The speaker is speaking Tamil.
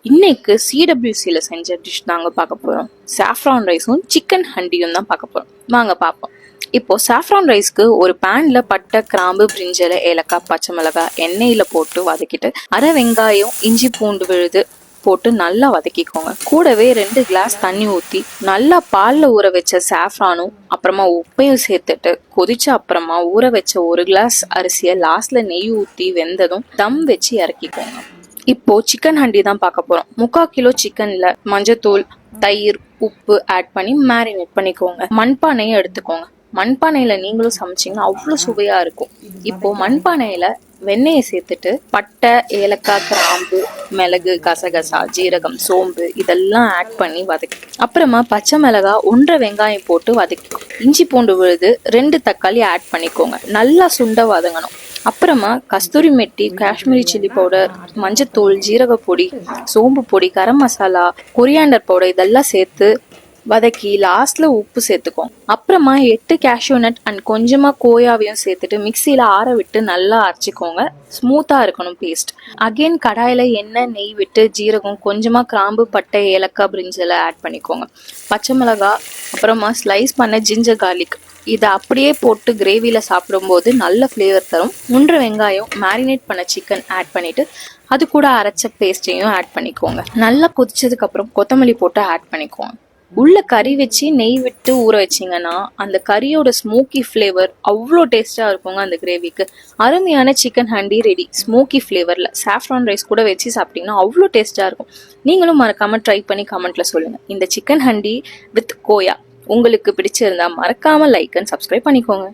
இன்னைக்கு சிடபிள்யூசியில் செஞ்ச டிஷ் தாங்க பார்க்க போகிறோம். சாஃப்ரான் ரைஸும் சிக்கன் ஹண்டியும் தான் பார்க்க போகிறோம். வாங்க பார்ப்போம். இப்போ சாஃப்ரான் ரைஸ்க்கு ஒரு பேன்ல பட்டை, கிராம்பு, பிரிஞ்சலை, ஏலக்காய், பச்சை மிளகாய் எண்ணெயில் போட்டு வதக்கிட்டு அரை வெங்காயம், இஞ்சி பூண்டு விழுது போட்டு நல்லா வதக்கிக்கோங்க. கூடவே 2 கிளாஸ் தண்ணி ஊற்றி நல்லா பாலில் ஊற வச்ச சாஃப்ரானும் அப்புறமா உப்பையும் சேர்த்துட்டு கொதிச்ச அப்புறமா ஊற வச்ச 1 கிளாஸ் அரிசியை லாஸ்ட்ல நெய் ஊற்றி வெந்ததும் தம் வச்சு இறக்கிக்கோங்க. இப்போ சிக்கன் ஹண்டி தான் பார்க்க போறோம். 3/4 கிலோ சிக்கன்ல மஞ்சத்தூள், தயிர், உப்பு ஆட் பண்ணி மேரினேட் பண்ணிக்கோங்க. மண்பானையை எடுத்துக்கோங்க. மண்பானையில நீங்களும் சமைச்சிங்கன்னா அவ்வளோ சுவையா இருக்கும். இப்போ மண்பானையில வெண்ணெயை சேர்த்துட்டு பட்டை, ஏலக்காய், கிராம்பு, மிளகு, கசகசா, ஜீரகம், சோம்பு இதெல்லாம் ஆட் பண்ணி வதக்கி அப்புறமா பச்சை மிளகாய் 1/2 வெங்காயம் போட்டு வதக்கி இஞ்சி பூண்டு விழுது 2 தக்காளி ஆட் பண்ணிக்கோங்க. நல்லா சுண்ட வதங்கணும். அப்புறமா கஸ்தூரி மெட்டி, காஷ்மீரி சில்லி பவுடர், மஞ்சத்தூள், ஜீரக பொடி, சோம்பு பொடி, கரம் மசாலா, கொரியாண்டர் பவுடர் இதெல்லாம் சேர்த்து வதக்கி லாஸ்ட்ல உப்பு சேர்த்துக்கோங்க. அப்புறமா 8 கேஷ்யூ நட் அண்ட் கொஞ்சமா கோயாவையும் சேர்த்துட்டு மிக்சியில ஆற விட்டு நல்லா அரைச்சிக்கோங்க. ஸ்மூத்தா இருக்கணும் பேஸ்ட். அகைன் கடாயில எண்ணெய், நெய் விட்டு ஜீரகம், கொஞ்சமா கிராம்பு, பட்டை, ஏலக்காய், பிரிஞ்சலை ஆட் பண்ணிக்கோங்க. பச்சை மிளகாய், அப்புறமா ஸ்லைஸ் பண்ண ஜிஞ்சர் கார்லிக் இதை அப்படியே போட்டு கிரேவியில் சாப்பிடும்போது நல்ல ஃப்ளேவர் தரும். 1/2 வெங்காயம், மேரினேட் பண்ண சிக்கன் ஆட் பண்ணிட்டு அது கூட அரைச்ச பேஸ்ட்டையும் ஆட் பண்ணிக்கோங்க. நல்லா கொதிச்சதுக்கு அப்புறம் கொத்தமல்லி போட்டு ஆட் பண்ணிக்கோங்க. உள்ள கறி வச்சு நெய் விட்டு ஊற வச்சிங்கன்னா அந்த கறியோட ஸ்மோக்கி ஃப்ளேவர் அவ்வளோ டேஸ்டாக இருக்குங்க. அந்த கிரேவிக்கு அருமையான சிக்கன் ஹண்டி ரெடி. ஸ்மோக்கி ஃப்ளேவரில் சாஃப்ரான் ரைஸ் கூட வச்சு சாப்பிட்டீங்கன்னா அவ்வளோ டேஸ்டாக இருக்கும். நீங்களும் மறக்காமல் ட்ரை பண்ணி கமெண்ட்ல சொல்லுங்கள். இந்த சிக்கன் ஹண்டி வித் கோயா உங்களுக்கு பிடிச்சிருந்தா மறக்காம லைக் அண்ட் சப்ஸ்கிரைப் பண்ணிக்கோங்க.